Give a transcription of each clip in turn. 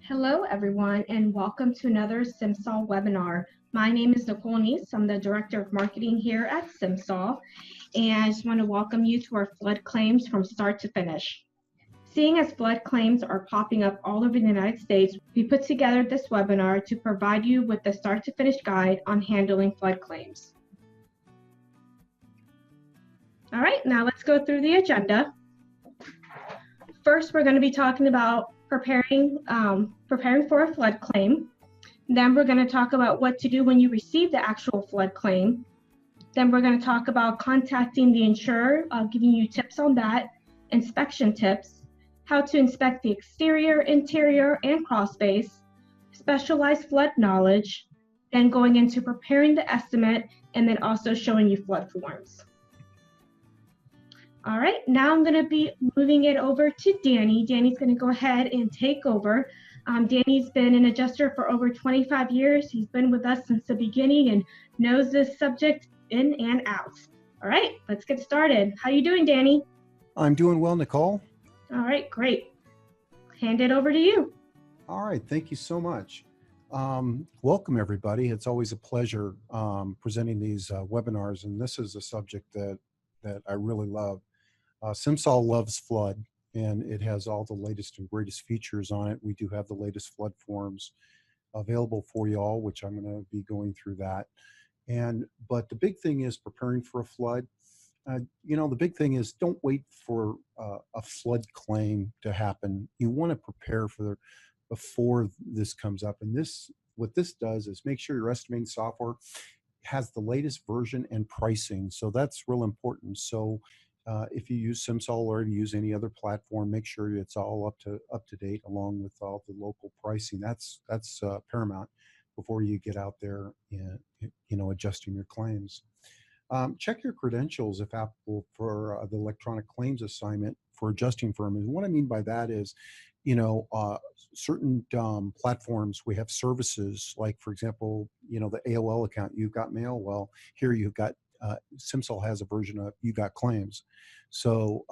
Hello, everyone, and welcome to another Simsol webinar. My name is Nicole Neese. I'm the Director of Marketing here at Simsol, and I just want to welcome you to our flood claims from start to finish. Seeing as flood claims are popping up all over the United States, we put together this webinar to provide you with the start to finish guide on handling flood claims. All right, now let's go through the agenda. First, we're going to be talking about preparing for a flood claim. Then we're going to talk about what to do when you receive the actual flood claim. Then we're going to talk about contacting the insurer, giving you tips on that, inspection tips, how to inspect the exterior, interior, and crawlspace, specialized flood knowledge, then going into preparing the estimate, and then also showing you flood forms. All right, now I'm going to be moving it over to Danny. Danny's going to go ahead and take over. Danny's been an adjuster for over 25 years. He's been with us since the beginning and knows this subject in and out. All right, let's get started. How you doing, Danny? I'm doing well, Nicole. All right, great. Hand it over to you. All right, thank you so much. Welcome, everybody. It's always a pleasure presenting these webinars, and this is a subject that I really love. Simsol loves flood, and it has all the latest and greatest features on it. We do have the latest flood forms available for you all, which I'm going to be going through that. But the big thing is preparing for a flood. The big thing is don't wait for a flood claim to happen. You want to prepare for before this comes up. And what this does is make sure your estimating software has the latest version and pricing. So that's real important. So if you use Simsol or use any other platform, make sure it's all up to date along with all the local pricing. That's paramount before you get out there and adjusting your claims. Check your credentials if applicable for the electronic claims assignment for adjusting firm. And what I mean by that is, certain platforms, we have services like, for example, the AOL account, You've Got Mail. Well, here you've got Simsol has a version of You Got Claims. So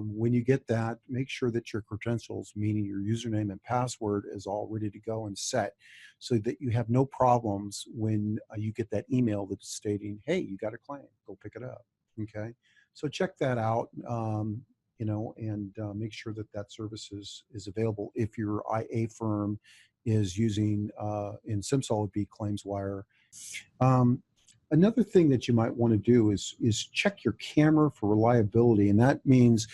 when you get that, make sure that your credentials, meaning your username and password, is all ready to go and set so that you have no problems when you get that email that's stating, hey, you got a claim, go pick it up. Okay, so check that out, and make sure that service is available. If your IA firm is using, in Simsol would be ClaimsWire. Another thing that you might want to do is check your camera for reliability, and that means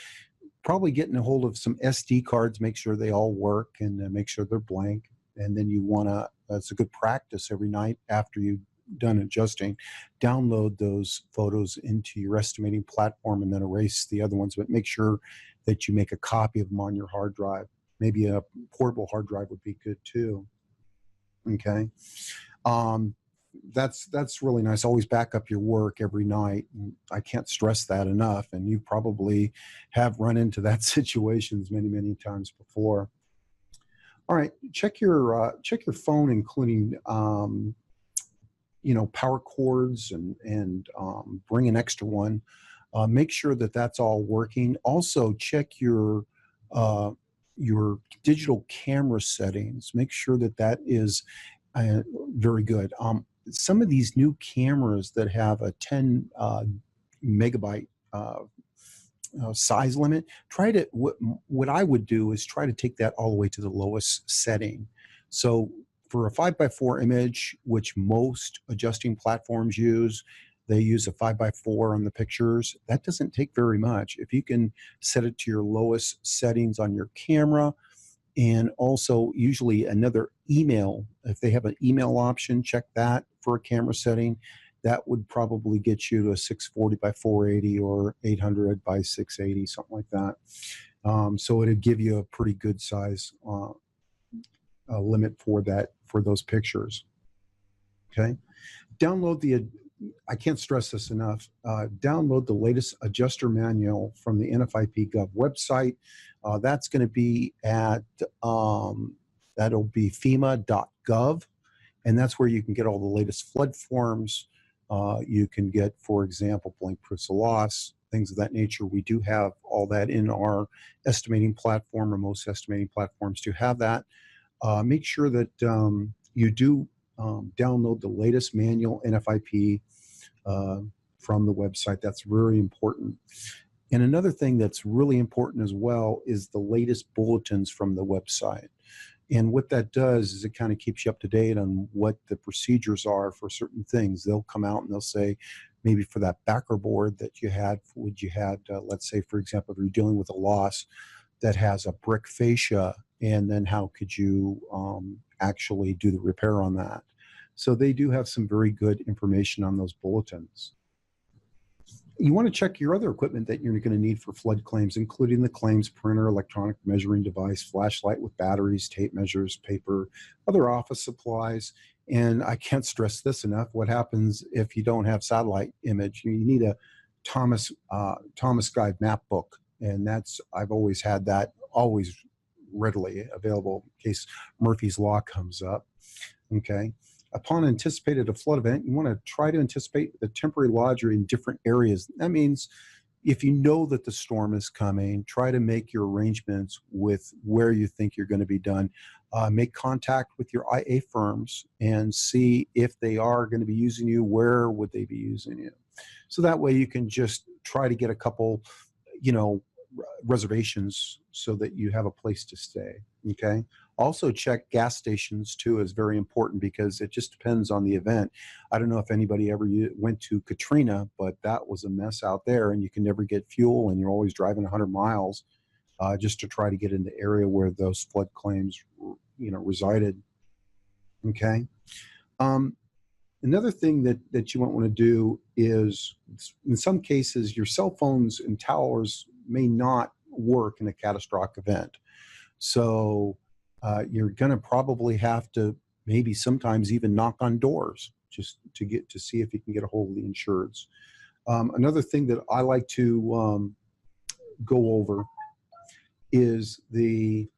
probably getting a hold of some SD cards, make sure they all work, and make sure they're blank. And then you want to, it's a good practice every night after you've done adjusting, download those photos into your estimating platform and then erase the other ones, but make sure that you make a copy of them on your hard drive. Maybe a portable hard drive would be good too. Okay. That's really nice. Always back up your work every night. I can't stress that enough. And you probably have run into that situations many times before. All right, check your phone, including power cords and bring an extra one. Make sure that that's all working. Also, check your digital camera settings. Make sure that is very good. Some of these new cameras that have a 10 megabyte size limit, what I would do is try to take that all the way to the lowest setting. So for a 5x4 image, which most adjusting platforms use, they use a 5x4 on the pictures. That doesn't take very much. If you can set it to your lowest settings on your camera, and also usually another email, if they have an email option, check that for a camera setting. That would probably get you to a 640 by 480 or 800 by 680, something like that. So it'd give you a pretty good size limit for those pictures. Okay, I can't stress this enough, download the latest adjuster manual from the NFIP Gov website. That's going to be at, that'll be FEMA.gov, and that's where you can get all the latest flood forms. You can get, for example, blank proofs of loss, things of that nature. We do have all that in our estimating platform, or most estimating platforms do have that. make sure that you do download the latest manual NFIP from the website. That's very important. And another thing that's really important as well is the latest bulletins from the website. And what that does is it kind of keeps you up to date on what the procedures are for certain things. They'll come out and they'll say, maybe for that backer board that you had, let's say, for example, if you're dealing with a loss that has a brick fascia, and then how could you actually do the repair on that? So they do have some very good information on those bulletins. You want to check your other equipment that you're going to need for flood claims, including the claims printer, electronic measuring device, flashlight with batteries, tape measures, paper, other office supplies. And I can't stress this enough. What happens if you don't have satellite image? You need a Thomas Guide map book. And I've always had that always readily available in case Murphy's Law comes up. Okay. Upon anticipated a flood event, you want to try to anticipate the temporary lodger in different areas. That means if you know that the storm is coming, try to make your arrangements with where you think you're going to be done. Make contact with your IA firms and see if they are going to be using you, where would they be using you. So that way you can just try to get a couple, reservations so that you have a place to stay. Okay. Also check gas stations too is very important because it just depends on the event. I don't know if anybody ever went to Katrina, but that was a mess out there, and you can never get fuel, and you're always driving 100 miles just to try to get in the area where those flood claims, resided. Okay. Another thing that you might want to do is, in some cases, your cell phones and towers may not work in a catastrophic event. So you're going to probably have to maybe sometimes even knock on doors just to see if you can get a hold of the insureds. Another thing that I like to go over is the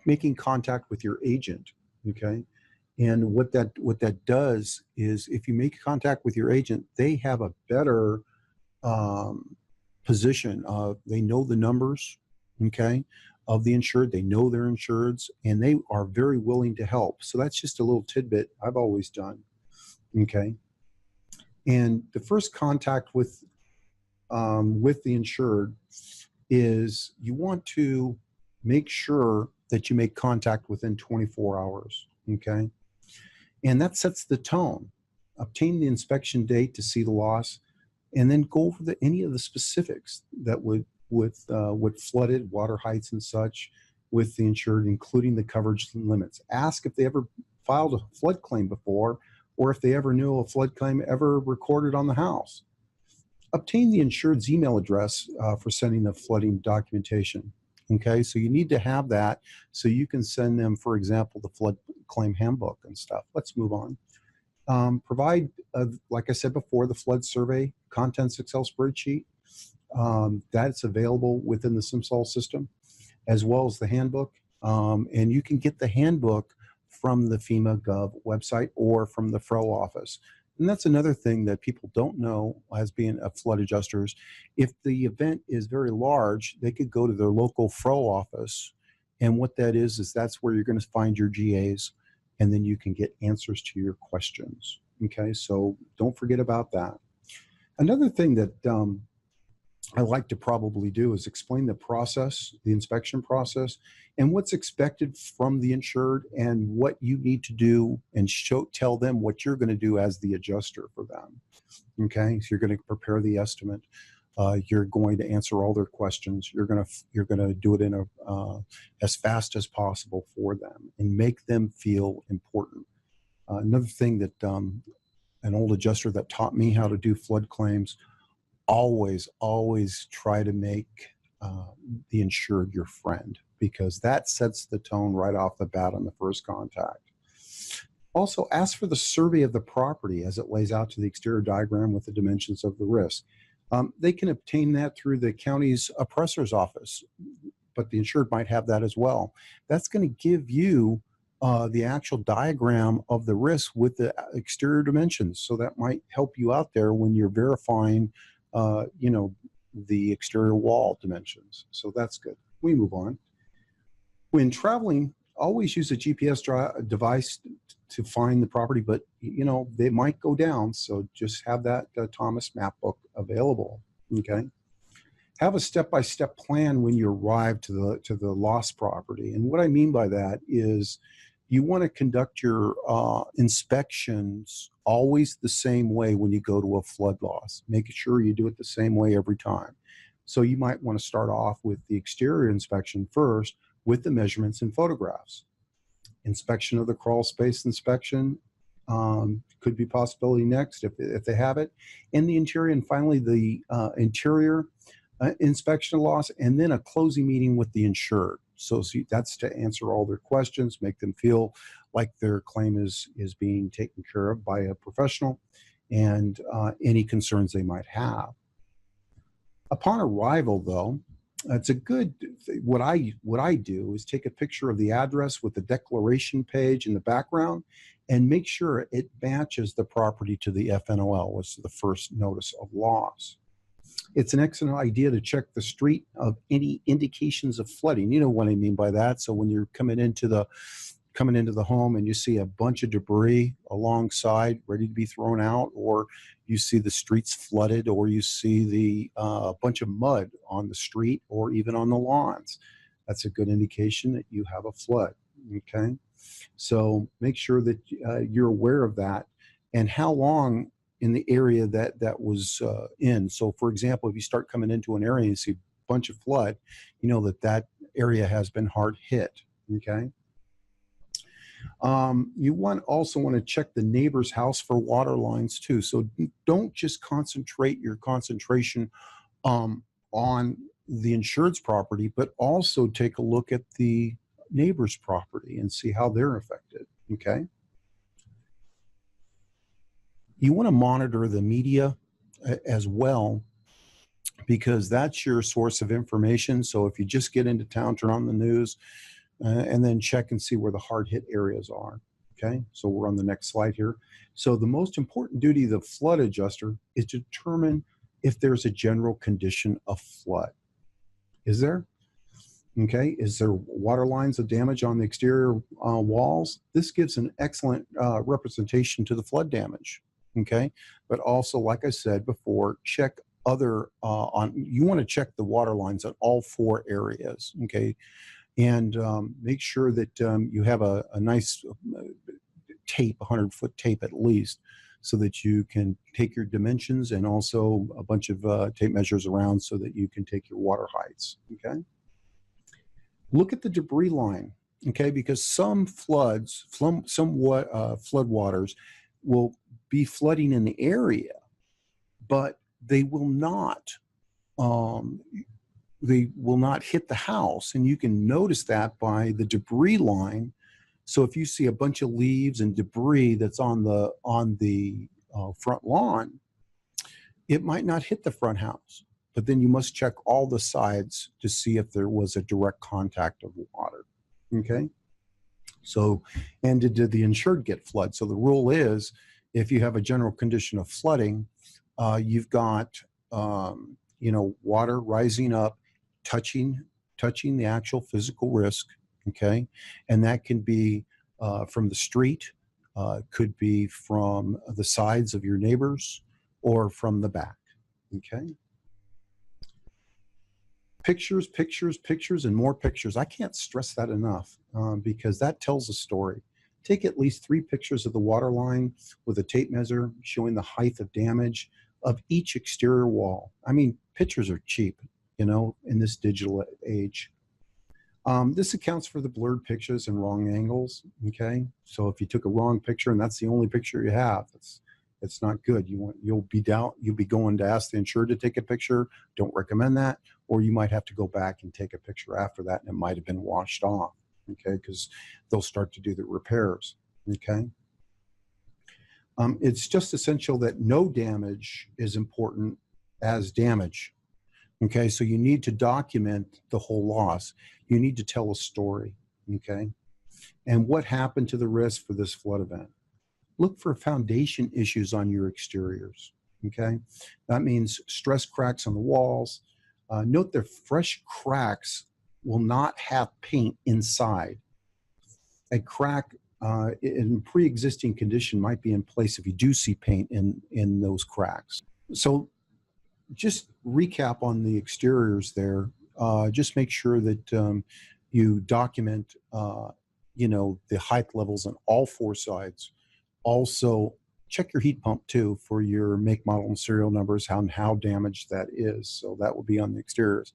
making contact with your agent. Okay. And what that does is, if you make contact with your agent, they have a better position. They know the numbers, okay, of the insured. They know their insureds, and they are very willing to help. So that's just a little tidbit I've always done, okay. And the first contact with the insured is you want to make sure that you make contact within 24 hours, okay. And that sets the tone. Obtain the inspection date to see the loss, and then go over any of the specifics that would flooded, water heights and such with the insured, including the coverage limits. Ask if they ever filed a flood claim before, or if they ever knew a flood claim ever recorded on the house. Obtain the insured's email address for sending the flooding documentation. Okay, so you need to have that so you can send them, for example, the flood claim handbook and stuff. Let's move on. Provide, like I said before, the flood survey contents Excel spreadsheet. That's available within the Simsol system, as well as the handbook. And you can get the handbook from the FEMA Gov website or from the FRO office. And that's another thing that people don't know as being a flood adjusters. If the event is very large, they could go to their local FRO office. And what that is that's where you're going to find your GAs, and then you can get answers to your questions. Okay, so don't forget about that. Another thing that I like to probably do is explain the process, the inspection process, and what's expected from the insured, and what you need to do, and tell them what you're going to do as the adjuster for them. Okay, so you're going to prepare the estimate. You're going to answer all their questions. You're going to do it in as fast as possible for them and make them feel important. Another thing that an old adjuster that taught me how to do flood claims, always try to make the insured your friend, because that sets the tone right off the bat on the first contact. Also, ask for the survey of the property as it lays out to the exterior diagram with the dimensions of the risk. They can obtain that through the county's appraiser's office, but the insured might have that as well. That's going to give you the actual diagram of the risk with the exterior dimensions. So that might help you out there when you're verifying the exterior wall dimensions. So that's good. We move on. When traveling, always use a GPS device to find the property, but you know, they might go down. So just have that Thomas map book available. Okay. Have a step-by-step plan when you arrive to the lost property. And what I mean by that is you want to conduct your inspections always the same way when you go to a flood loss. Make sure you do it the same way every time. So you might want to start off with the exterior inspection first with the measurements and photographs. Inspection of the crawl space inspection could be possibility next if they have it. And the interior, and finally the interior inspection loss, and then a closing meeting with the insured. So that's to answer all their questions, make them feel like their claim is being taken care of by a professional, and any concerns they might have. Upon arrival, though, it's a good, what I do is take a picture of the address with the declaration page in the background and make sure it matches the property to the FNOL, which is the first notice of loss. It's an excellent idea to check the street of any indications of flooding. You know what I mean by that. So when you're coming into the home and you see a bunch of debris alongside ready to be thrown out, or you see the streets flooded, or you see the bunch of mud on the street or even on the lawns, that's a good indication that you have a flood. Okay, so make sure that you're aware of that and how long in the area that was in. So for example, if you start coming into an area and you see a bunch of flood, you know that area has been hard hit. Okay. You also want to check the neighbor's house for water lines too. So don't just concentrate your concentration on the insured's property, but also take a look at the neighbor's property and see how they're affected. Okay. You want to monitor the media as well, because that's your source of information. So if you just get into town, turn on the news, and then check and see where the hard hit areas are. Okay, so we're on the next slide here. So the most important duty of the flood adjuster is to determine if there's a general condition of flood. Is there? Okay, is there water lines of damage on the exterior walls? This gives an excellent representation to the flood damage. Okay, but also, like I said before, check other you want to check the water lines on all 4 areas. Okay. And make sure that you have a nice tape, 100-foot tape at least, so that you can take your dimensions, and also a bunch of tape measures around so that you can take your water heights. Okay. Look at the debris line. Okay, because some floods, floodwaters will be flooding in the area, but they will not hit the house, and you can notice that by the debris line. So if you see a bunch of leaves and debris that's on the front lawn, it might not hit the front house, but then you must check all the sides to see if there was a direct contact of water. Okay. So, and did the insured get flood? So the rule is, if you have a general condition of flooding, you've got water rising up, touching the actual physical risk. Okay, and that can be from the street, could be from the sides of your neighbors, or from the back. Okay. Pictures, pictures, pictures, and more pictures. I can't stress that enough, because that tells a story. Take at least 3 pictures of the water line with a tape measure showing the height of damage of each exterior wall. I mean, pictures are cheap, in this digital age. This accounts for the blurred pictures and wrong angles. Okay, so if you took a wrong picture and that's the only picture you have, it's not good. You'll be going to ask the insured to take a picture. Don't recommend that, or you might have to go back and take a picture after that, and it might have been washed off. Okay, because they'll start to do the repairs. Okay. It's just essential that no damage is important as damage. Okay, so you need to document the whole loss. You need to tell a story. Okay, and what happened to the risk for this flood event? Look for foundation issues on your exteriors. Okay, that means stress cracks on the walls. Note the fresh cracks will not have paint inside. A crack in pre-existing condition might be in place if you do see paint in those cracks. So just recap on the exteriors there. Just make sure that you document, the height levels on all four sides. Also, check your heat pump too for your make, model, and serial numbers, how damaged that is. So that will be on the exteriors.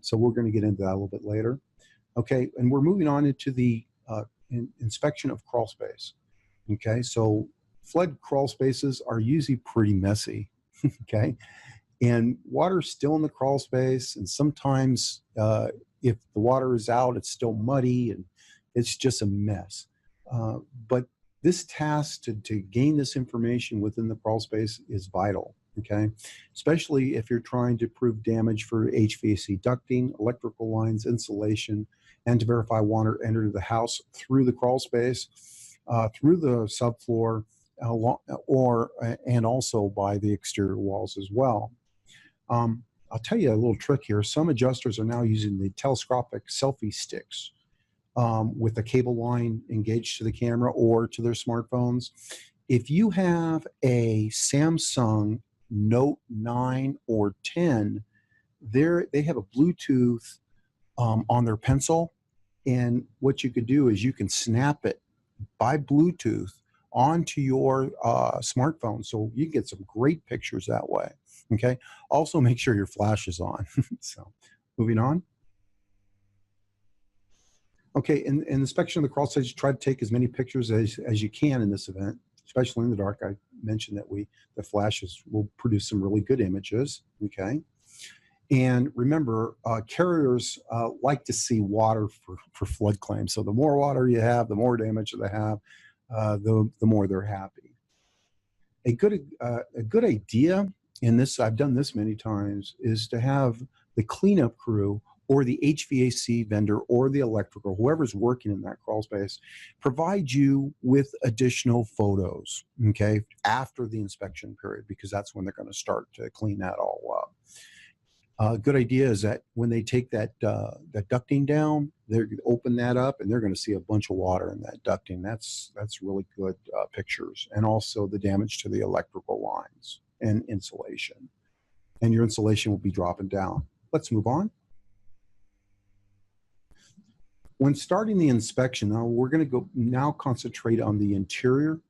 So we're going to get into that a little bit later. Okay, and we're moving on into the inspection of crawl space. Okay, so flood crawl spaces are usually pretty messy. Okay, and water's still in the crawl space, and sometimes if the water is out, it's still muddy, and it's just a mess. But this task to gain this information within the crawl space is vital, okay? Especially if you're trying to prove damage for HVAC ducting, electrical lines, insulation, and to verify water entered the house through the crawl space, through the subfloor, and also by the exterior walls as well. I'll tell you a little trick here. Some adjusters are now using the telescopic selfie sticks with a cable line engaged to the camera or to their smartphones. If you have a Samsung Note 9 or 10, they have a Bluetooth on their pencil, and what you could do is you can snap it by Bluetooth onto your smartphone, so you get some great pictures that way. Okay. Also, make sure your flash is on. So, moving on. Okay, in inspection of the crawl space, try to take as many pictures as you can in this event, especially in the dark. I mentioned that the flashes will produce some really good images. Okay, and remember, carriers like to see water for flood claims. So the more water you have, the more damage they have, the more they're happy. A good idea in this, I've done this many times, is to have the cleanup crew or the HVAC vendor or the electrical, whoever's working in that crawl space, provide you with additional photos, okay, after the inspection period, because that's when they're going to start to clean that all up. A good idea is that when they take that ducting down, they're going to open that up and they're going to see a bunch of water in that ducting. That's really good pictures. And also the damage to the electrical lines and insulation. And your insulation will be dropping down. Let's move on. When starting the inspection, now we're going to now concentrate on the interior.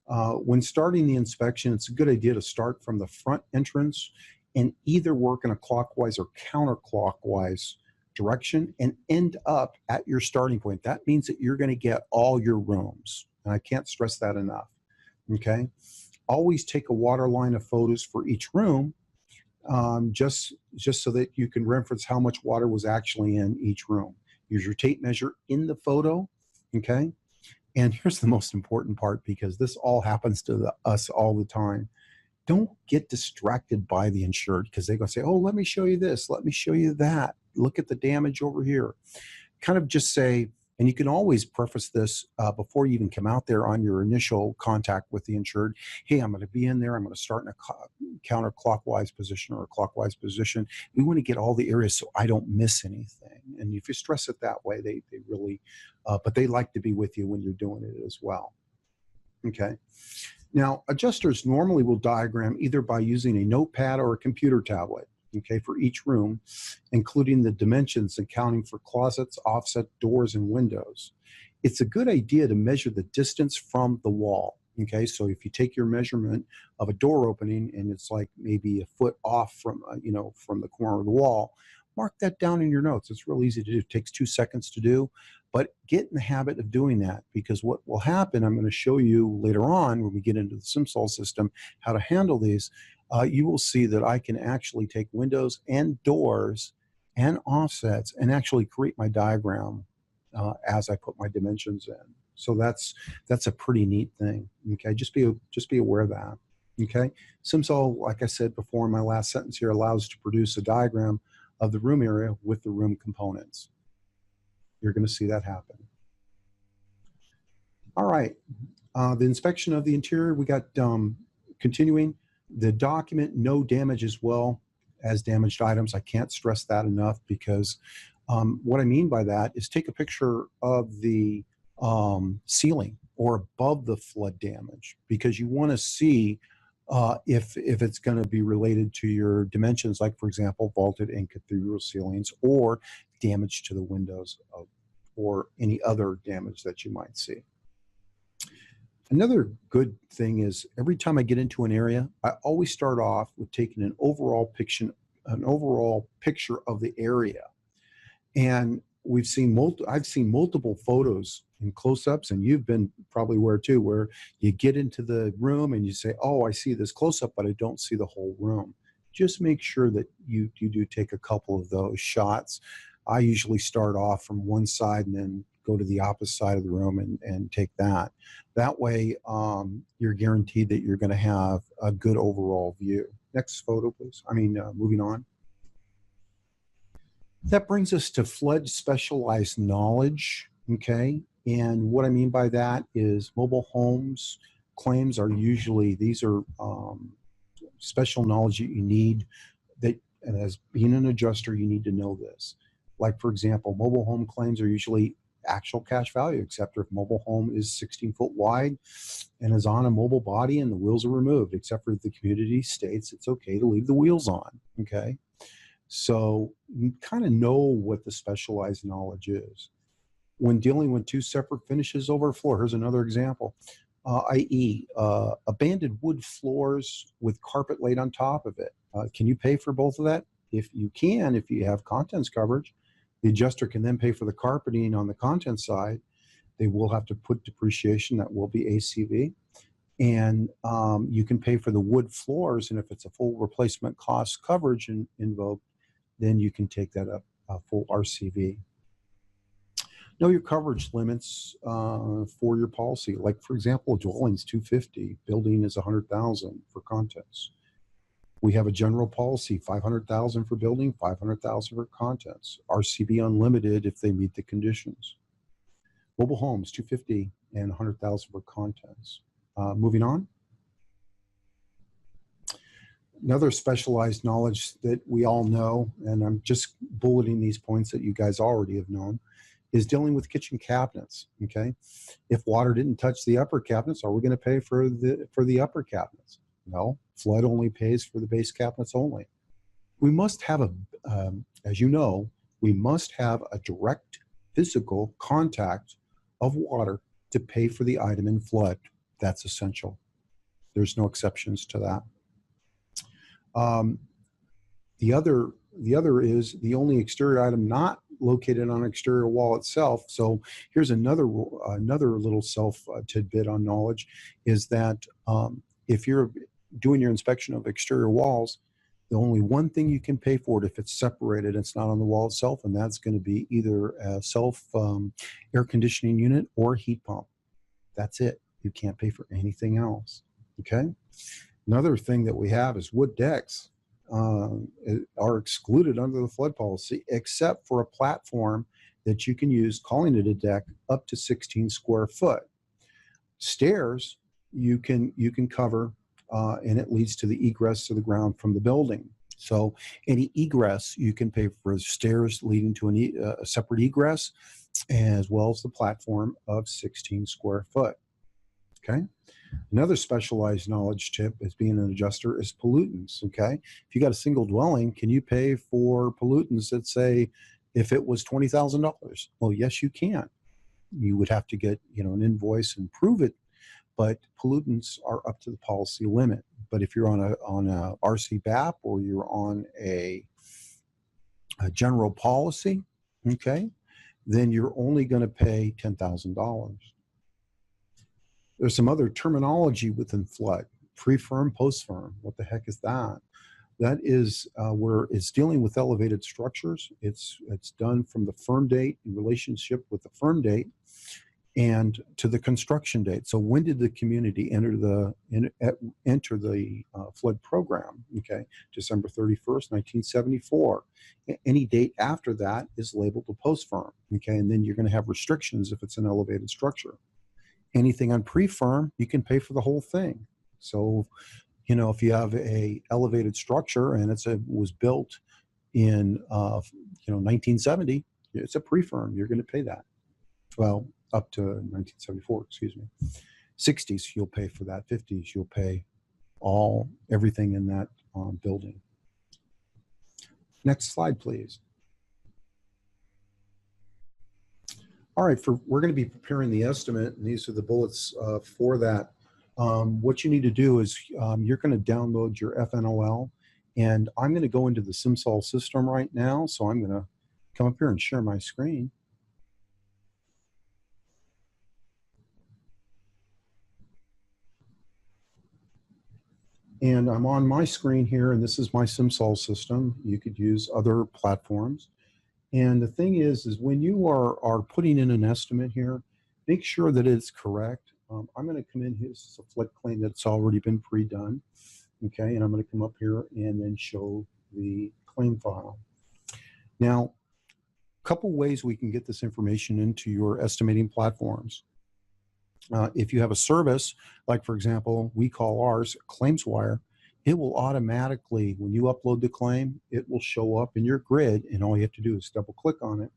When starting the inspection, it's a good idea to start from the front entrance and either work in a clockwise or counterclockwise direction and end up at your starting point. That means that you're going to get all your rooms. And I can't stress that enough. Okay. Always take a water line of photos for each room, just so that you can reference how much water was actually in each room. Use your tape measure in the photo, okay? And here's the most important part, because this all happens to us all the time. Don't get distracted by the insured, because they're going to say, oh, let me show you this, let me show you that. Look at the damage over here. Kind of just say, and you can always preface this before you even come out there on your initial contact with the insured. Hey, I'm going to be in there. I'm going to start in a counterclockwise position or a clockwise position. We want to get all the areas so I don't miss anything. And if you stress it that way, they really, but they like to be with you when you're doing it as well. Okay. Now, adjusters normally will diagram either by using a notepad or a computer tablet, okay, for each room, including the dimensions and counting for closets, offset doors, and windows. It's a good idea to measure the distance from the wall, okay? So if you take your measurement of a door opening and it's like maybe a foot off from, from the corner of the wall, mark that down in your notes. It's real easy to do. It takes 2 seconds to do, but get in the habit of doing that, because what will happen, I'm going to show you later on when we get into the Simsol system, how to handle these. You will see that I can actually take windows and doors and offsets and actually create my diagram as I put my dimensions in. So that's a pretty neat thing. Okay, just be aware of that. Okay, Simsol, like I said before in my last sentence here, allows to produce a diagram of the room area with the room components. You're going to see that happen. All right, the inspection of the interior, we got continuing. The document no damage as well as damaged items. I can't stress that enough, because What I mean by that is take a picture of the ceiling or above the flood damage, because you want to see if it's going to be related to your dimensions, like, for example, vaulted and cathedral ceilings, or damage to the windows, or any other damage that you might see. Another good thing is every time I get into an area, I always start off with taking an overall picture of the area. And I've seen multiple photos and close-ups, and you've been probably aware too, where you get into the room and you say, oh, I see this close-up, but I don't see the whole room. Just make sure that you do take a couple of those shots. I usually start off from one side and then go to the opposite side of the room and take that. That way, you're guaranteed that you're going to have a good overall view. Next photo, please. Moving on. That brings us to flood specialized knowledge, okay? And what I mean by that is mobile homes claims are usually, these are special knowledge that you need, and as being an adjuster, you need to know this. Like, for example, mobile home claims are usually actual cash value, except if mobile home is 16 foot wide and is on a mobile body and the wheels are removed, except for the community states it's okay to leave the wheels on, okay? So you kind of know what the specialized knowledge is. When dealing with two separate finishes over a floor, here's another example, i.e. Abandoned wood floors with carpet laid on top of it. Can you pay for both of that? If you can, if you have contents coverage, the adjuster can then pay for the carpeting on the content side. They will have to put depreciation, that will be ACV. And you can pay for the wood floors, and if it's a full replacement cost coverage invoked, then you can take that up full RCV. Know your coverage limits for your policy. Like, for example, dwelling's 250, building is 100,000 for contents. We have a general policy, 500,000 for building, 500,000 for contents. RCV unlimited if they meet the conditions. Mobile homes, 250 and 100,000 for contents. Moving on. Another specialized knowledge that we all know, and I'm just bulleting these points that you guys already have known, is dealing with kitchen cabinets, okay? If water didn't touch the upper cabinets, are we going to pay for the upper cabinets? No, flood only pays for the base cabinets only. We must have as you know, we must have a direct physical contact of water to pay for the item in flood. That's essential. There's no exceptions to that. The other is the only exterior item not located on an exterior wall itself. So here's another little tidbit on knowledge, is that if you're doing your inspection of exterior walls, the only one thing you can pay for it if it's separated, it's not on the wall itself, and that's going to be either a self air conditioning unit or heat pump. That's it. You can't pay for anything else. Okay. Another thing that we have is wood decks are excluded under the flood policy, except for a platform that you can use, calling it a deck, up to 16 square foot. Stairs you can cover, and it leads to the egress to the ground from the building. So any egress, you can pay for stairs leading to a separate egress, as well as the platform of 16 square foot. Okay. Another specialized knowledge tip as being an adjuster is pollutants. Okay. If you got a single dwelling, can you pay for pollutants that, say, if it was $20,000? Well, yes, you can. You would have to get, an invoice and prove it, but pollutants are up to the policy limit. But if you're on a RC BAP, or you're on a general policy, okay, then you're only going to pay $10,000. There's some other terminology within flood: pre-firm, post-firm. What the heck is that? That is where it's dealing with elevated structures. It's done from the firm date, in relationship with the firm date, and to the construction date. So when did the community enter the flood program? Okay, December 31st, 1974. Any date after that is labeled a post-firm. Okay, and then you're going to have restrictions if it's an elevated structure. Anything on pre-firm, you can pay for the whole thing. So, if you have a elevated structure and was built in 1970, It's a pre-firm. You're going to pay that. Well, up to 1974, excuse me. 60s, you'll pay for that. 50s, you'll pay everything in that building. Next slide, please. All right, we're going to be preparing the estimate, and these are the bullets for that. What you need to do is you're going to download your FNOL, and I'm going to go into the Simsol system right now. So I'm going to come up here and share my screen. And I'm on my screen here, and this is my Simsol system. You could use other platforms. And the thing is when you are putting in an estimate here, make sure that it's correct. I'm going to come in here. This is a flood claim that's already been pre-done. Okay, and I'm going to come up here and then show the claim file. Now, a couple ways we can get this information into your estimating platforms. If you have a service, like for example, we call ours ClaimsWire, it will automatically, when you upload the claim, it will show up in your grid, and all you have to do is double click on it.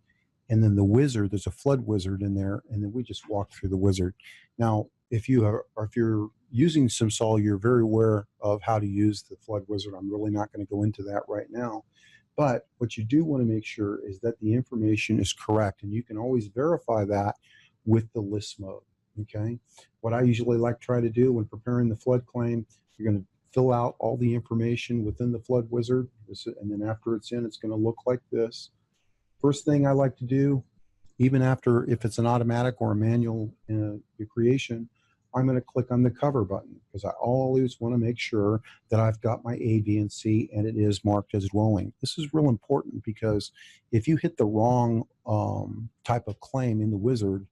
And then the wizard, there's a flood wizard in there, and then we just walk through the wizard. Now, if you're using Simsol, you're very aware of how to use the flood wizard. I'm really not going to go into that right now. But what you do want to make sure is that the information is correct, and you can always verify that with the list mode. Okay, what I usually like to try to do when preparing the flood claim, you're going to fill out all the information within the flood wizard, and then after it's in, it's going to look like this. First thing I like to do, even after, if it's an automatic or a manual creation, I'm going to click on the cover button, because I always want to make sure that I've got my A, B, and C, and it is marked as dwelling. This is real important, because if you hit the wrong type of claim in the wizard,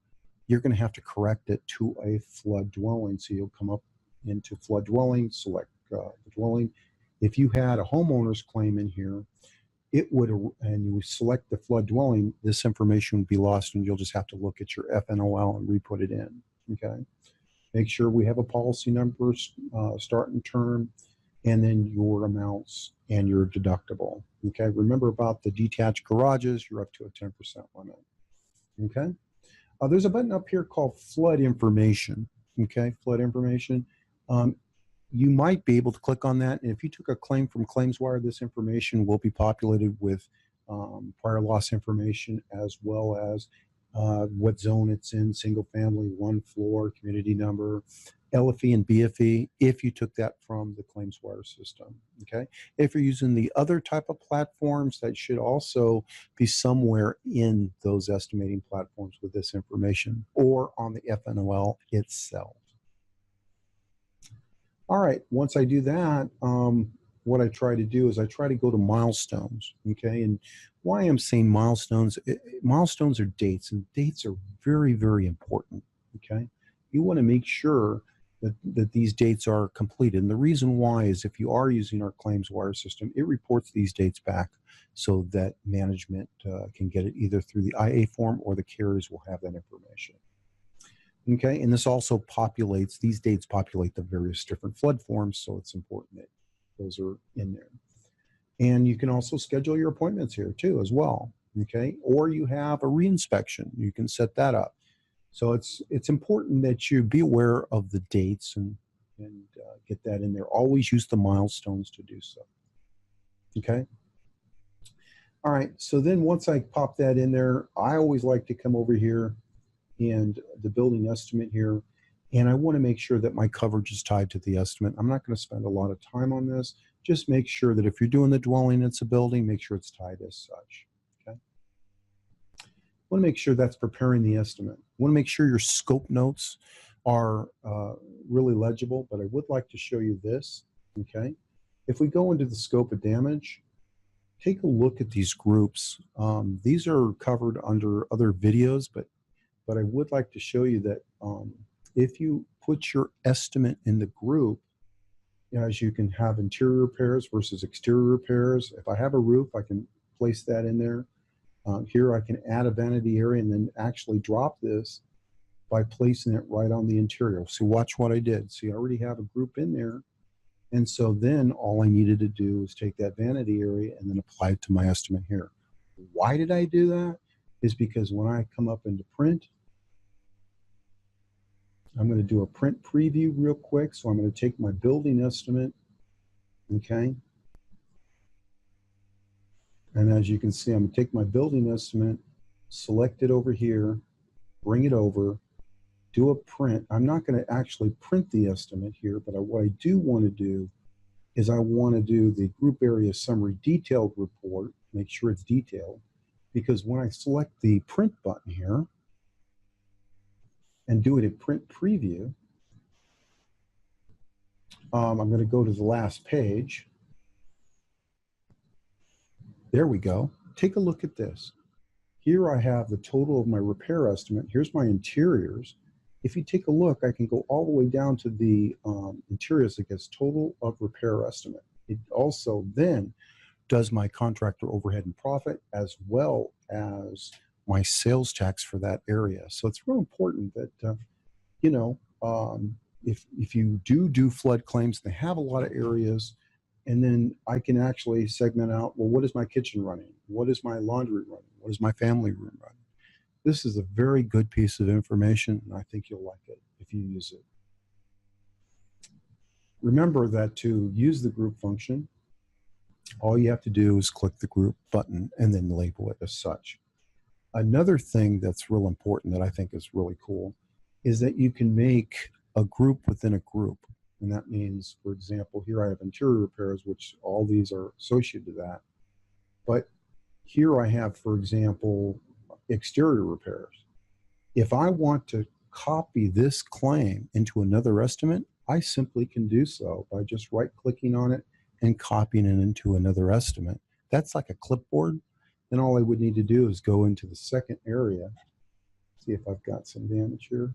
you're going to have to correct it to a flood dwelling. So you'll come up into flood dwelling, select the dwelling. If you had a homeowner's claim in here, it would, and you select the flood dwelling, this information would be lost, and you'll just have to look at your FNOL and re-put it in. Okay. Make sure we have a policy number, start and term, and then your amounts and your deductible. Okay. Remember about the detached garages, you're up to a 10% limit. Okay. There's a button up here called flood information. Okay. Flood information. You might be able to click on that, and if you took a claim from ClaimsWire, this information will be populated with prior loss information, as well as what zone it's in, single family, one floor, community number, LFE and BFE, if you took that from the ClaimsWire system. Okay. If you're using the other type of platforms, that should also be somewhere in those estimating platforms with this information, or on the FNOL itself. All right, once I do that, what I try to do is I try to go to milestones, okay? And why I'm saying milestones, milestones are dates, and dates are very, very important, okay? You want to make sure that these dates are completed. And the reason why is, if you are using our ClaimsWire system, it reports these dates back so that management can get it either through the IA form, or the carriers will have that information. Okay, and this also populates, these dates populate the various different flood forms, so it's important that those are in there. And you can also schedule your appointments here too as well, okay? Or you have a reinspection, you can set that up. So it's important that you be aware of the dates and get that in there. Always use the milestones to do so, okay? All right, so then once I pop that in there, I always like to come over here and the building estimate here, and I want to make sure that my coverage is tied to the estimate. I'm not going to spend a lot of time on this. Just make sure that if you're doing the dwelling, it's a building, make sure it's tied as such. Okay. I want to make sure that's preparing the estimate. I want to make sure your scope notes are really legible, but I would like to show you this. Okay. If we go into the scope of damage, take a look at these groups. These are covered under other videos, but I would like to show you that if you put your estimate in the group, as you can have interior repairs versus exterior repairs. If I have a roof, I can place that in there. Here I can add a vanity area and then actually drop this by placing it right on the interior. So watch what I did. See, I already have a group in there. And so then all I needed to do was take that vanity area and then apply it to my estimate here. Why did I do that? is because when I come up into print, I'm going to do a print preview real quick. So I'm going to take my building estimate, okay? And as you can see, I'm going to take my building estimate, select it over here, bring it over, do a print. I'm not going to actually print the estimate here, but what I do want to do is I want to do the group area summary detailed report, make sure it's detailed, because when I select the print button here and do it in print preview, I'm going to go to the last page. There we go. Take a look at this. Here I have the total of my repair estimate. Here's my interiors. If you take a look, I can go all the way down to the interiors that gets total of repair estimate. It also then does my contractor overhead and profit as well as my sales tax for that area. So it's real important that, you know, if you do flood claims, they have a lot of areas, and then I can actually segment out, well, what is my kitchen running? What is my laundry running? What is my family room running? This is a very good piece of information, and I think you'll like it if you use it. Remember that to use the group function, all you have to do is click the group button and then label it as such. Another thing that's real important that I think is really cool is that you can make a group within a group. And that means, for example, here I have interior repairs, which all these are associated to that. But here I have, for example, exterior repairs. If I want to copy this claim into another estimate, I simply can do so by just right-clicking on it and copying it into another estimate. That's like a clipboard. Then all I would need to do is go into the second area, see if I've got some damage here.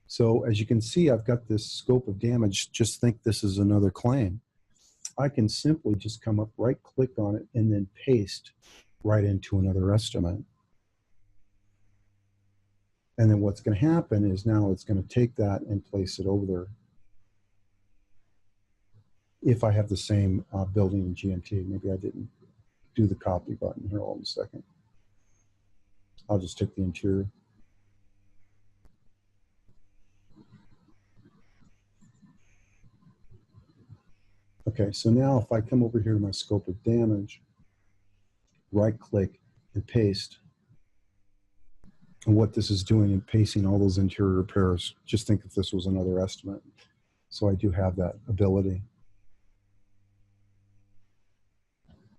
So as you can see, I've got this scope of damage. Just think this is another claim. I can simply just come up, right-click on it, and then paste right into another estimate. And then what's going to happen is now it's going to take that and place it over there. If I have the same building in GMT, maybe I didn't do the copy button here. Hold on a second. I'll just take the interior. Okay, so now if I come over here to my scope of damage, right-click and paste, and what this is doing and pasting all those interior repairs, just think if this was another estimate. So I do have that ability.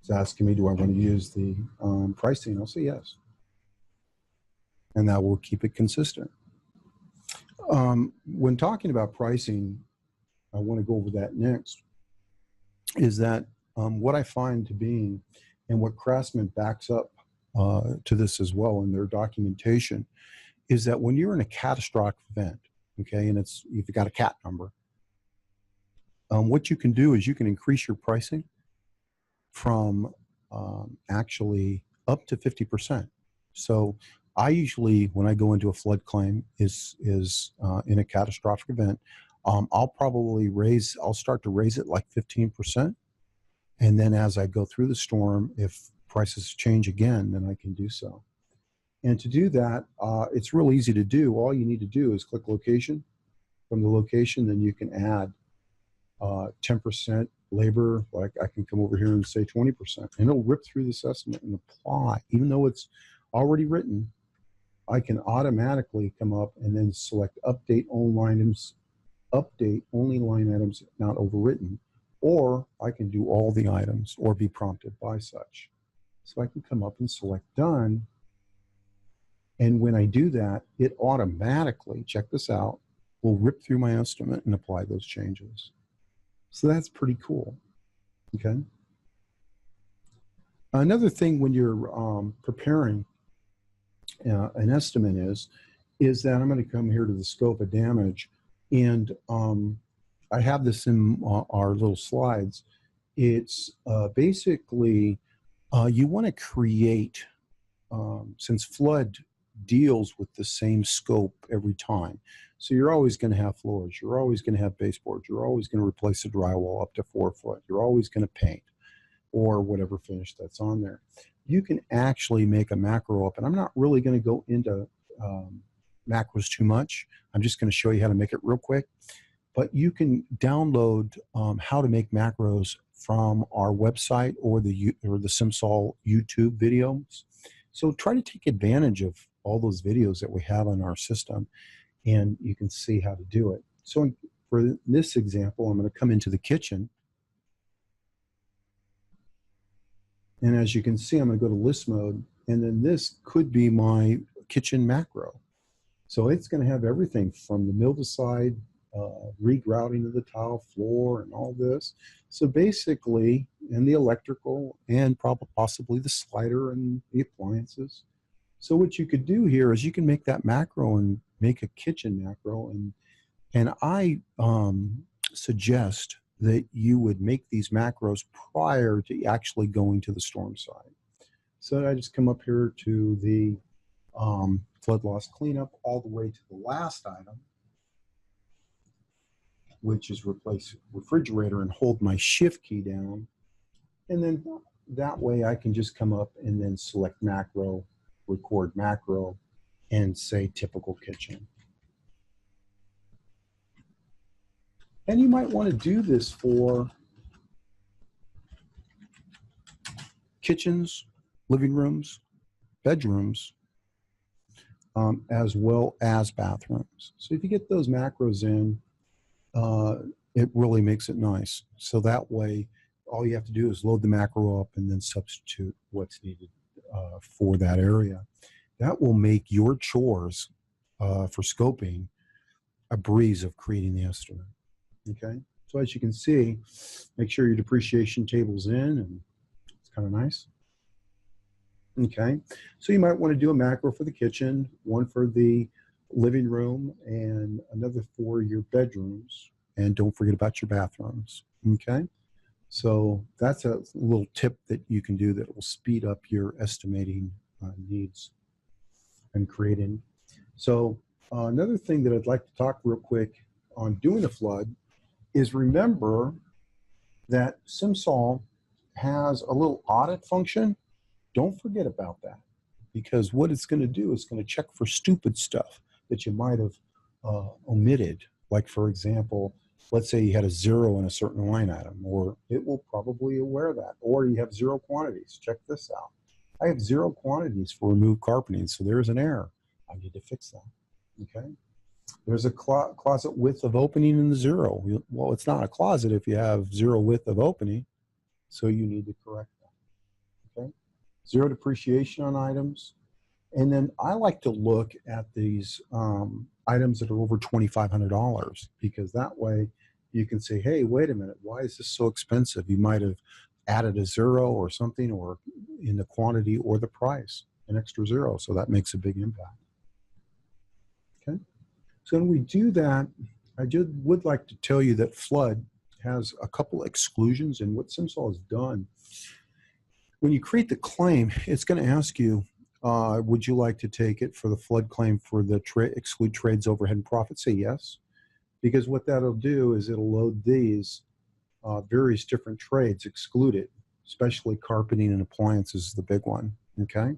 It's asking me, do I want to use the pricing? I'll say yes. And that will keep it consistent. When talking about pricing, I want to go over that next, is that what I find to be, and what Craftsman backs up to this as well in their documentation, is that when you're in a catastrophic event, okay, and if you've got a CAT number, what you can do is you can increase your pricing from actually up to 50%. So I usually, when I go into a flood claim is in a catastrophic event, I'll start to raise it like 15%. And then as I go through the storm, if prices change again, then I can do so. And to do that, it's real easy to do. All you need to do is click location. From the location, then you can add 10% labor. Like I can come over here and say 20%, and it'll rip through this estimate and apply. Even though it's already written, I can automatically come up and then select update only line items not overwritten, or I can do all the items or be prompted by such. So I can come up and select done. And when I do that, it automatically, check this out, will rip through my estimate and apply those changes. So that's pretty cool, okay? Another thing when you're preparing an estimate is that I'm going to come here to the scope of damage, and I have this in our little slides. It's basically you want to create, since flood deals with the same scope every time. So you're always going to have floors. You're always going to have baseboards. You're always going to replace the drywall up to 4 foot. You're always going to paint. or whatever finish that's on there. You can actually make a macro up, and I'm not really going to go into macros too much. I'm just going to show you how to make it real quick. But you can download how to make macros from our website or the Simsol YouTube videos. So try to take advantage of all those videos that we have on our system, and you can see how to do it. So for this example, I'm going to come into the kitchen. And as you can see, I'm going to go to list mode, and then this could be my kitchen macro. So it's going to have everything from the mill-to-side, regrouting of the tile floor and all this. So basically, and the electrical and possibly the slider and the appliances. So what you could do here is you can make that macro and make a kitchen macro. And I suggest that you would make these macros prior to actually going to the storm side. So I just come up here to the flood loss cleanup all the way to the last item, which is replace refrigerator, and hold my shift key down. And then that way I can just come up and then select macro, record macro, and say typical kitchen. And you might want to do this for kitchens, living rooms, bedrooms, as well as bathrooms. So if you get those macros in, it really makes it nice. So that way, all you have to do is load the macro up and then substitute what's needed for that area. That will make your chores for scoping a breeze of creating the estimate. Okay, so as you can see, make sure your depreciation table's in, and it's kind of nice. Okay, so you might want to do a macro for the kitchen, one for the living room, and another for your bedrooms. And don't forget about your bathrooms. Okay, so that's a little tip that you can do that will speed up your estimating needs and creating. So another thing that I'd like to talk real quick on doing a flood is remember that Simsol has a little audit function. Don't forget about that, because what it's going to do is going to check for stupid stuff that you might have omitted. Like, for example, let's say you had a 0 in a certain line item, or it will probably aware that. Or you have 0 quantities. Check this out. I have 0 quantities for removed carpeting, so there's an error. I need to fix that. Okay. There's a closet width of opening in the 0. Well, it's not a closet if you have 0 width of opening, so you need to correct that. Okay. 0 depreciation on items. And then I like to look at these items that are over $2,500, because that way you can say, hey, wait a minute, why is this so expensive? You might have added a 0 or something, or in the quantity or the price, an extra 0. So that makes a big impact. Okay. So when we do that, I would like to tell you that flood has a couple exclusions, and what Simsol has done, when you create the claim, it's going to ask you, would you like to take it for the flood claim for the exclude trades, overhead, and profit? Say yes, because what that'll do is it'll load these various different trades excluded, especially carpeting and appliances is the big one. Okay.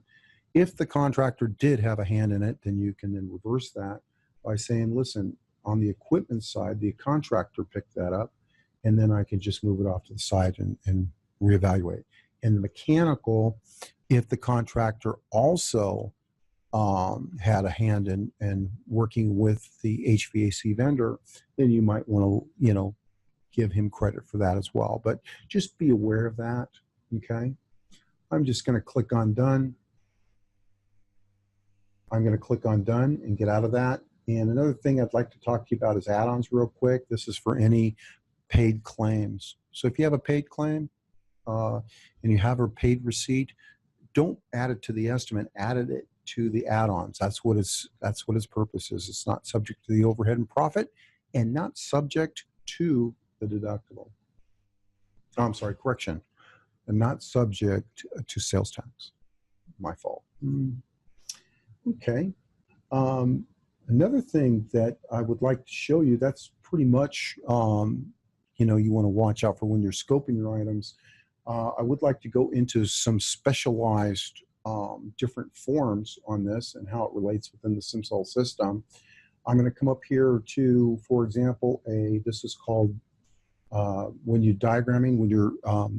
If the contractor did have a hand in it, then you can then reverse that by saying, listen, on the equipment side, the contractor picked that up, and then I can just move it off to the side and reevaluate. And the mechanical, if the contractor also had a hand in working with the HVAC vendor, then you might want to, give him credit for that as well. But just be aware of that, okay? I'm just going to click on done. I'm going to click on done and get out of that. And another thing I'd like to talk to you about is add-ons real quick. This is for any paid claims. So if you have a paid claim and you have a paid receipt, don't add it to the estimate, add it to the add-ons. That's what its purpose is. It's not subject to the overhead and profit, and not subject to the deductible. Oh, I'm sorry, correction. And not subject to sales tax. My fault. Okay. Another thing that I would like to show you, that's pretty much, you want to watch out for when you're scoping your items. I would like to go into some specialized different forms on this and how it relates within the Simsol system. I'm going to come up here to, for example, this is called when you're diagramming, when you're,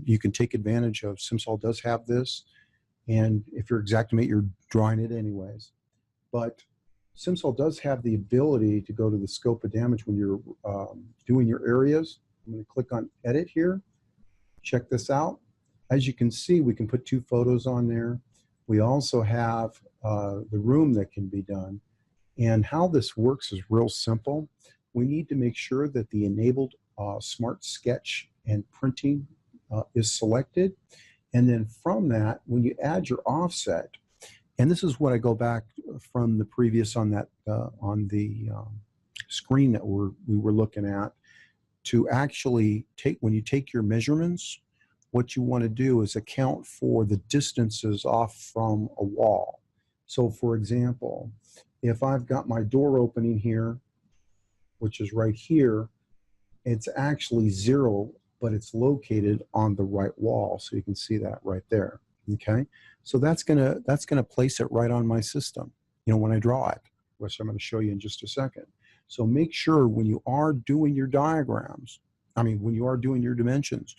you can take advantage of, Simsol does have this, and if you're Xactimate, you're drawing it anyways. But Simsol does have the ability to go to the scope of damage when you're doing your areas. I'm going to click on Edit here. Check this out. As you can see, we can put 2 photos on there. We also have the room that can be done. And how this works is real simple. We need to make sure that the enabled Smart Sketch and Printing is selected. And then from that, when you add your offset, and this is what I go back from the previous on that on the screen that we were looking at, to actually take, when you take your measurements, what you want to do is account for the distances off from a wall. So for example, if I've got my door opening here, which is right here, it's actually 0, but it's located on the right wall. So you can see that right there. Okay. So that's gonna place it right on my system, you know, when I draw it, which I'm going to show you in just a second. So make sure when you are doing your diagrams, when you are doing your dimensions,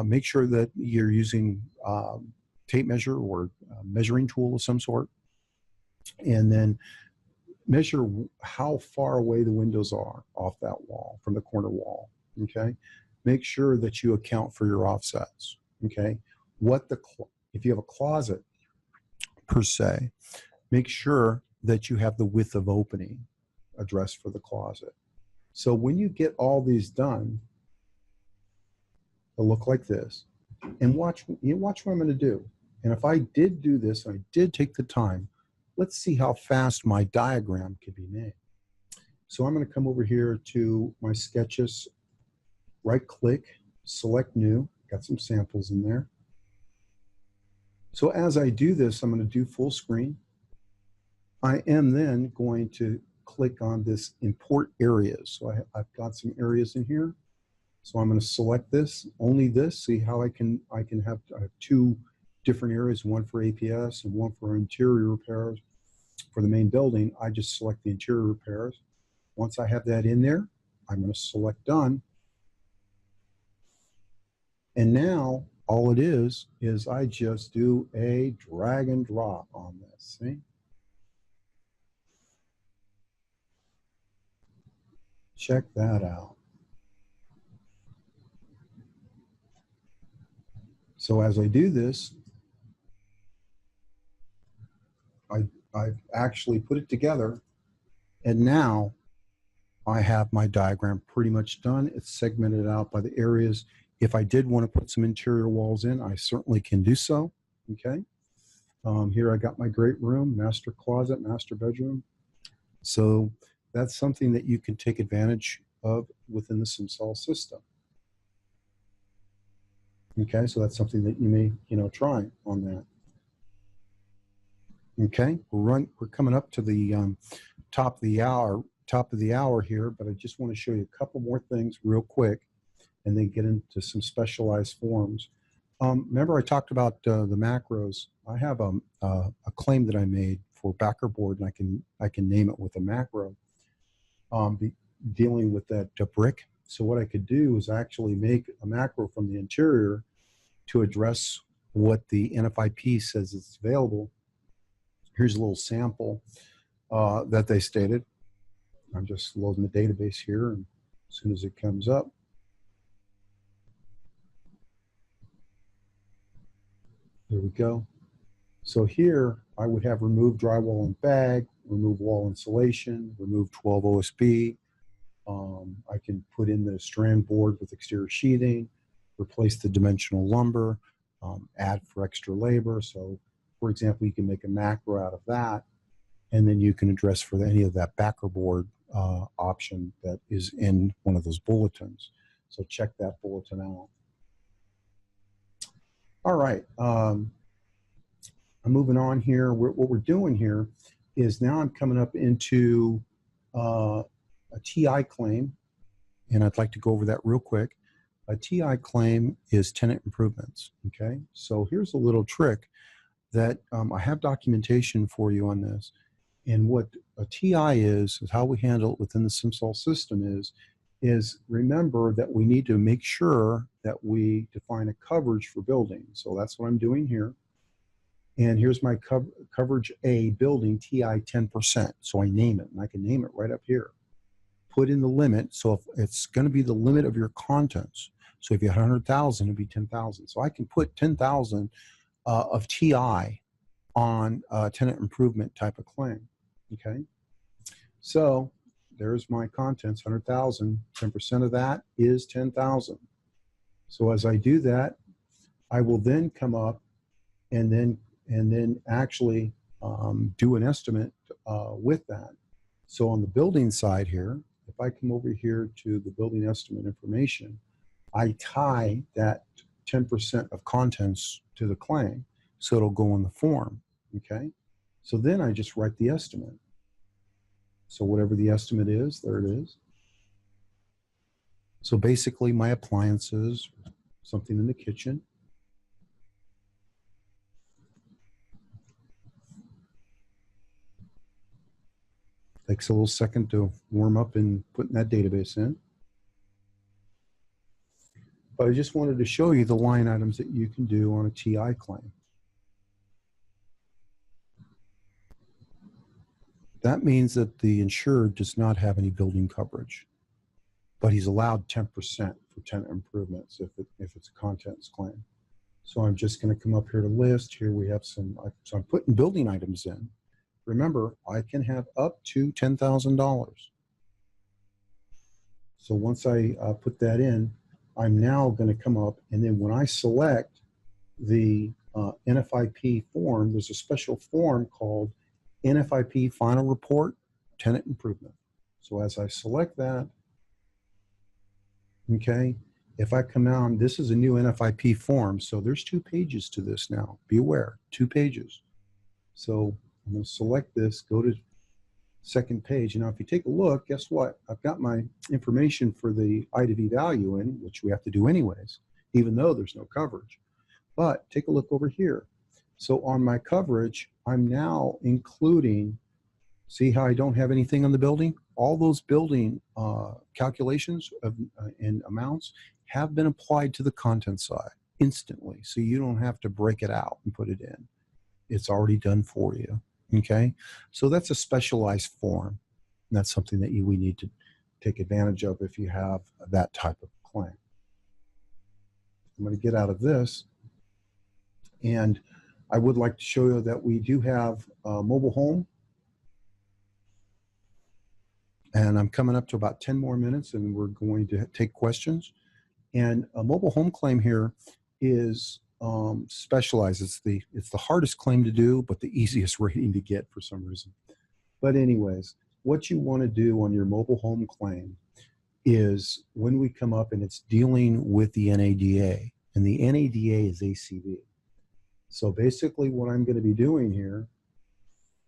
make sure that you're using tape measure or measuring tool of some sort, and then measure how far away the windows are off that wall, from the corner wall, okay? Make sure that you account for your offsets, okay? If you have a closet, per se, make sure that you have the width of opening addressed for the closet. So when you get all these done, it'll look like this. And watch what I'm going to do. And if I did do this, I did take the time, let's see how fast my diagram can be made. So I'm going to come over here to my sketches, right click, select new, got some samples in there. So as I do this, I'm going to do full screen. I am then going to click on this import areas. So I've got some areas in here. So I'm going to select this, only this, see how I have 2 different areas, one for APS and one for interior repairs. For the main building, I just select the interior repairs. Once I have that in there, I'm going to select done. And now all it is I just do a drag and drop on this, see? Check that out. So as I do this, I've actually put it together, and now I have my diagram pretty much done. It's segmented out by the areas. If I did want to put some interior walls in, I certainly can do so, okay? Here I got my great room, master closet, master bedroom. So that's something that you can take advantage of within the Simsol system. Okay, so that's something that you may, try on that. Okay, we're coming up to the top of the hour here, but I just want to show you a couple more things real quick, and then get into some specialized forms. Remember I talked about the macros. I have a claim that I made for backer board, and I can name it with a macro, dealing with that brick. So what I could do is actually make a macro from the interior to address what the NFIP says is available. Here's a little sample that they stated. I'm just loading the database here, and as soon as it comes up, there we go. So here I would have remove drywall and bag, remove wall insulation, remove 12 OSB. I can put in the strand board with exterior sheathing, replace the dimensional lumber, add for extra labor. So for example, you can make a macro out of that, and then you can address for any of that backer board option that is in one of those bulletins. So check that bulletin out. All right, I'm moving on here. What we're doing here is now I'm coming up into a TI claim, and I'd like to go over that real quick. A TI claim is tenant improvements, okay? So here's a little trick that I have documentation for you on this. And what a TI is how we handle it within the Simsol system is remember that we need to make sure that we define a coverage for building. So that's what I'm doing here. And here's my coverage A building TI 10%. So I name it, and I can name it right up here. Put in the limit. So if it's going to be the limit of your contents. So if you had 100,000, it'd be 10,000. So I can put 10,000 of TI on a tenant improvement type of claim. Okay. So there's my contents, 100,000. 10% of that is 10,000. So as I do that, I will then come up and then actually do an estimate with that. So on the building side here, if I come over here to the building estimate information, I tie that 10% of contents to the claim, so it'll go in the form, okay? So then I just write the estimate. So whatever the estimate is, there it is. So basically my appliances, something in the kitchen, takes a little second to warm up and putting that database in. But I just wanted to show you the line items that you can do on a TI claim. That means that the insured does not have any building coverage, but he's allowed 10% for tenant improvements if it's a contents claim. So I'm just going to come up here to list. Here we have some, so I'm putting building items in. Remember, I can have up to $10,000. So once I put that in, I'm now going to come up, and then when I select the NFIP form, there's a special form called NFIP Final Report Tenant Improvement. So as I select that, okay, if I come out, this is a new NFIP form, so there's 2 pages to this now. Be aware, 2 pages. So I'm going to select this, go to second page. Now, if you take a look, guess what? I've got my information for the I to V value in, which we have to do anyways, even though there's no coverage. But take a look over here. So on my coverage, I'm now including, see how I don't have anything on the building? All those building calculations of, and amounts have been applied to the content side instantly. So you don't have to break it out and put it in. It's already done for you. Okay, so that's a specialized form. And that's something that we need to take advantage of if you have that type of claim. I'm going to get out of this, and I would like to show you that we do have a mobile home. And I'm coming up to about 10 more minutes, and we're going to take questions. And a mobile home claim here is specialized. It's the hardest claim to do, but the easiest rating to get for some reason. But anyways, what you want to do on your mobile home claim is when we come up and it's dealing with the NADA, and the NADA is ACV. So basically what I'm going to be doing here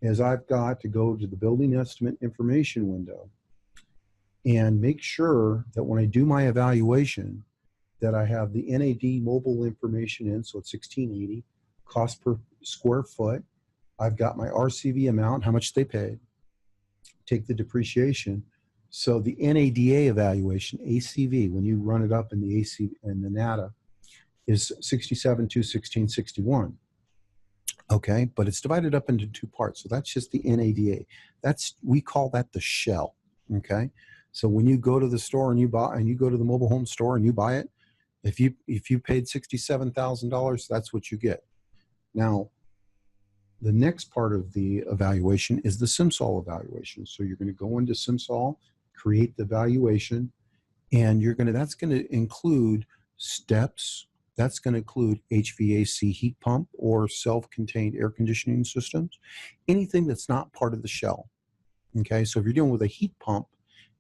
is I've got to go to the building estimate information window and make sure that when I do my evaluation that I have the NAD mobile information in, so it's 1680, cost per square foot. I've got my RCV amount, how much they paid, take the depreciation. So the NADA evaluation, ACV, when you run it up in the AC and the NADA, is 67,216.61. Okay, but it's divided up into 2 parts. So that's just the NADA. We call that the shell. Okay, so when you go to the store and you go to the mobile home store and you buy it, if you paid $67,000, that's what you get. Now, the next part of the evaluation is the Simsol evaluation. So you're going to go into Simsol, create the evaluation, and that's going to include steps. That's going to include HVAC heat pump or self-contained air conditioning systems, anything that's not part of the shell. Okay, so if you're dealing with a heat pump,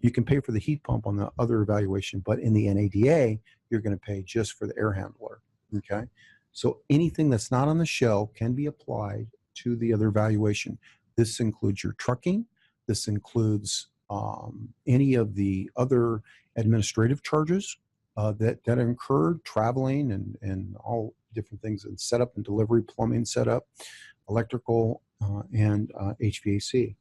you can pay for the heat pump on the other evaluation, but in the NADA, you're going to pay just for the air handler. Okay, so anything that's not on the shell can be applied to the other evaluation. This includes your trucking. This includes any of the other administrative charges. that are incurred, traveling and all different things, and setup and delivery, plumbing setup, electrical, and HVAC.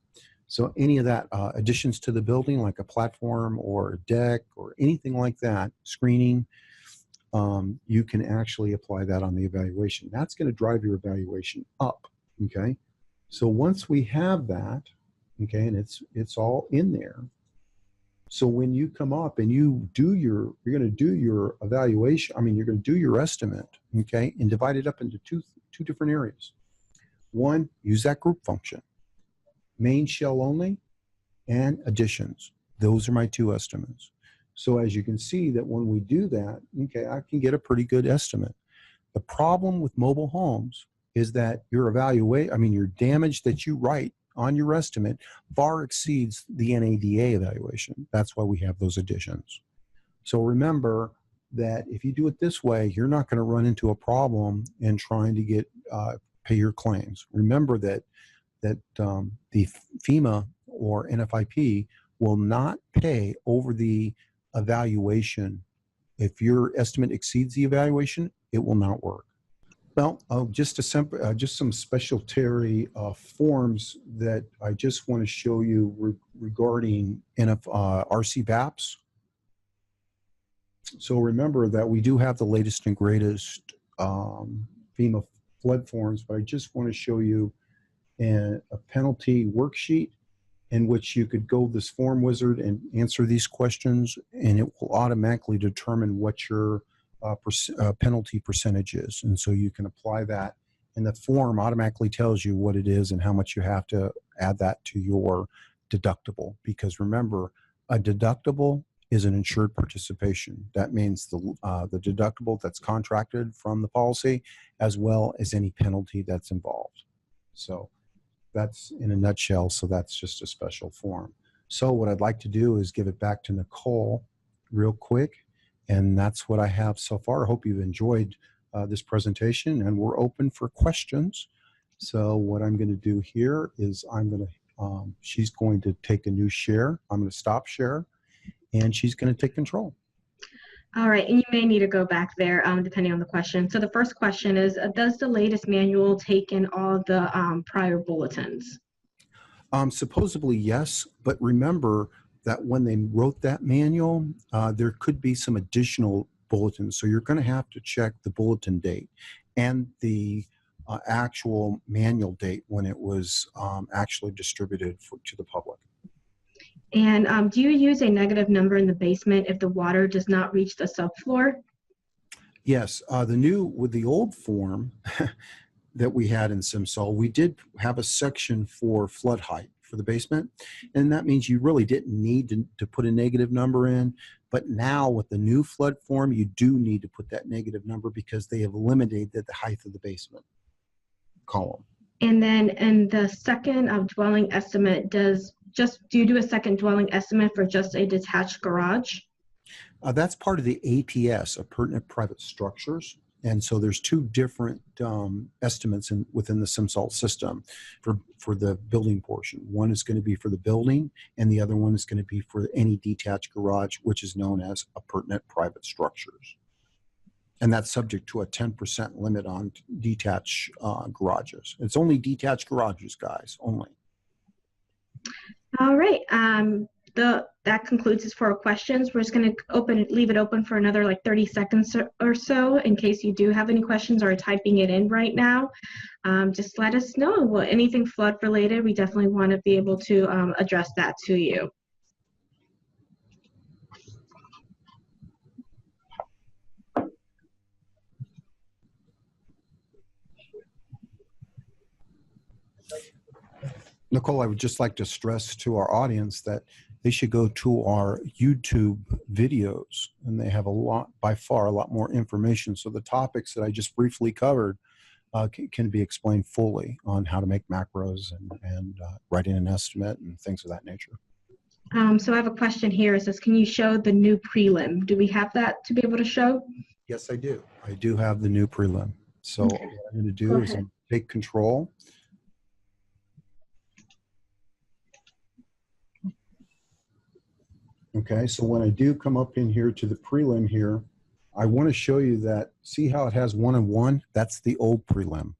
So any of that, additions to the building, like a platform or a deck or anything like that, screening, you can actually apply that on the evaluation. That's going to drive your evaluation up, okay? So once we have that, okay, and it's all in there. So when you come up and you're going to do your evaluation, you're going to do your estimate, okay, and divide it up into two different areas. One, use that group function, main shell only, and additions. Those are my two estimates. So as you can see that when we do that, okay, I can get a pretty good estimate. The problem with mobile homes is that your your damage that you write on your estimate far exceeds the NADA evaluation. That's why we have those additions. So remember that if you do it this way, you're not going to run into a problem in trying to get pay your claims. Remember that the FEMA or NFIP will not pay over the evaluation. If your estimate exceeds the evaluation, it will not work. Well, just some specialty forms that I just want to show you regarding RC VAPs. So remember that we do have the latest and greatest FEMA flood forms, but I just want to show you a penalty worksheet in which you could go this form wizard and answer these questions, and it will automatically determine what your penalty percentage is. And so you can apply that, and the form automatically tells you what it is and how much you have to add that to your deductible. Because remember, a deductible is an insured participation. That means the deductible that's contracted from the policy, as well as any penalty that's involved. So that's in a nutshell. So that's just a special form. So what I'd like to do is give it back to Nicole real quick. And that's what I have so far. I hope you've enjoyed this presentation, and we're open for questions. So what I'm going to do here is she's going to take a new share. I'm going to stop share, and she's going to take control. All right, and you may need to go back there depending on the question. So the first question is, does the latest manual take in all the prior bulletins? Supposedly yes, but remember that when they wrote that manual, there could be some additional bulletins. So you're going to have to check the bulletin date and the actual manual date when it was actually distributed to the public. And do you use a negative number in the basement if the water does not reach the subfloor? Yes, with the old form that we had in Simsol, we did have a section for flood height for the basement, and that means you really didn't need to put a negative number in. But now with the new flood form, you do need to put that negative number because they have eliminated the height of the basement column. And then in the second dwelling estimate, do you do a second dwelling estimate for just a detached garage? That's part of the APS, Appurtenant Private Structures. And so there's two different estimates within the Simsol system for the building portion. One is going to be for the building, and the other one is going to be for any detached garage, which is known as Appurtenant Private Structures. And that's subject to a 10% limit on detached garages. It's only detached garages, guys, only. All right. That concludes his 4 questions. We're just going to leave it open for another 30 seconds or so in case you do have any questions or are typing it in right now. Just let us know. Well, anything flood related, we definitely want to be able to address that to you. Nicole, I would just like to stress to our audience that they should go to our YouTube videos, and they have by far a lot more information. So the topics that I just briefly covered can be explained fully on how to make macros and writing an estimate and things of that nature. So I have a question here. It says, can you show the new prelim? Do we have that to be able to show? Yes, I do. I do have the new prelim. So okay. What I'm going to do is take control. Okay, so when I do come up in here to the prelim here, I want to show you that, see how it has 1 and 1? That's the old prelim.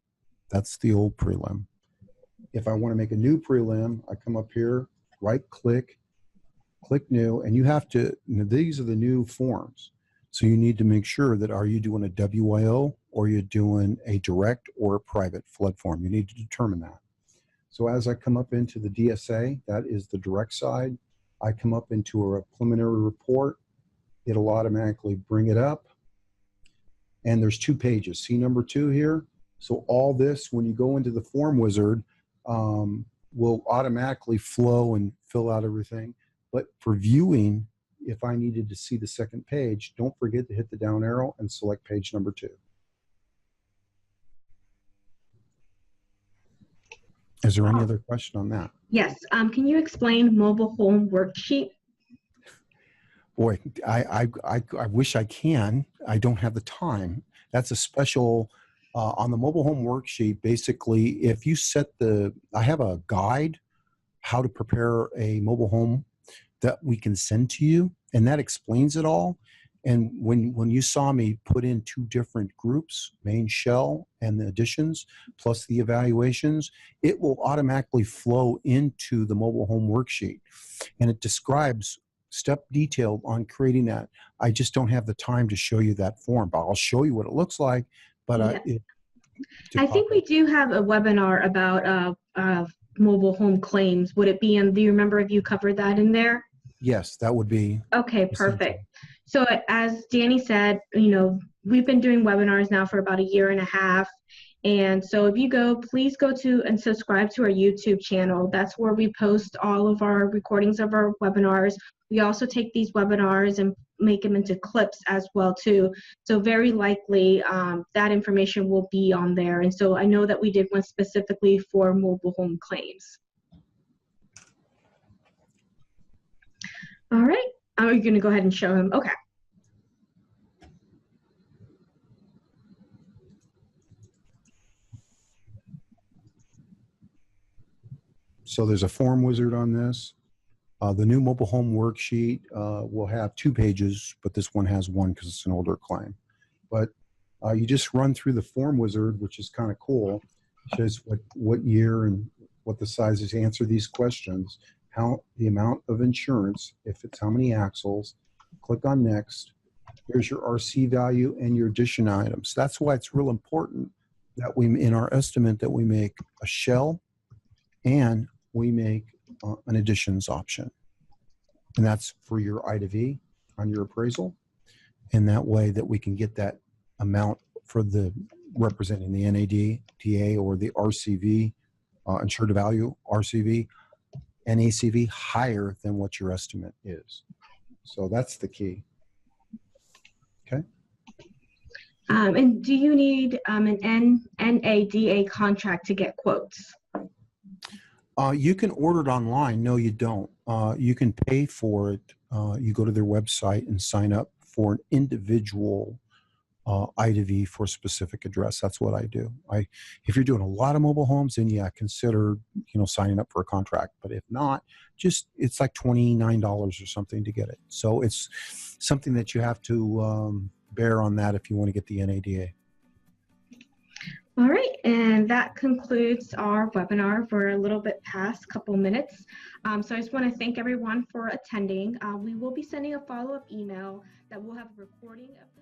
That's the old prelim. If I want to make a new prelim, I come up here, right click, click new, and you have to, these are the new forms. So you need to make sure that, are you doing a WIO or you're doing a direct or a private flood form? You need to determine that. So as I come up into the DSA, that is the direct side, I come up into a preliminary report. It'll automatically bring it up. And there's 2 pages. See number 2 here? So all this, when you go into the form wizard, will automatically flow and fill out everything. But for viewing, if I needed to see the second page, don't forget to hit the down arrow and select page number 2. Is there any other question on that? Yes. Can you explain mobile home worksheet? Boy, I wish I can. I don't have the time. That's a special, on the mobile home worksheet, basically, if you set I have a guide how to prepare a mobile home that we can send to you, and that explains it all. And when you saw me put in 2 different groups, main shell and the additions, plus the evaluations, it will automatically flow into the mobile home worksheet. And it describes step detailed on creating that. I just don't have the time to show you that form, but I'll show you what it looks like. But I think we do have a webinar about mobile home claims. Would it be do you remember if you covered that in there? Yes, that would be. Okay, perfect. So as Danny said, we've been doing webinars now for about 1.5 years. And so if you please go to and subscribe to our YouTube channel. That's where we post all of our recordings of our webinars. We also take these webinars and make them into clips as well too. So very likely that information will be on there. And so I know that we did one specifically for mobile home claims. All right. Are you going to go ahead and show him? Okay. So there's a form wizard on this. The new mobile home worksheet will have 2 pages, but this one has 1 because it's an older claim. But you just run through the form wizard, which is kind of cool. It shows what year and what the size is, answer these questions, how the amount of insurance, if it's how many axles, click on next. Here's your RC value and your addition items. That's why it's real important that we, in our estimate, that we make a shell and we make an additions option. And that's for your I to V on your appraisal. And that way that we can get that amount for the representing the NAD, TA, or the RCV, insured value, RCV, and ACV higher than what your estimate is. So that's the key. Okay. And do you need an NADA contract to get quotes? You can order it online. No, you don't. You can pay for it. You go to their website and sign up for an individual I to V for a specific address. That's what I do. If you're doing a lot of mobile homes, then yeah, consider signing up for a contract. But if not, it's like $29 or something to get it. So it's something that you have to bear on that if you want to get the NADA. All right, and that concludes our webinar for a little bit past couple minutes. So I just want to thank everyone for attending. We will be sending a follow-up email that will have a recording of the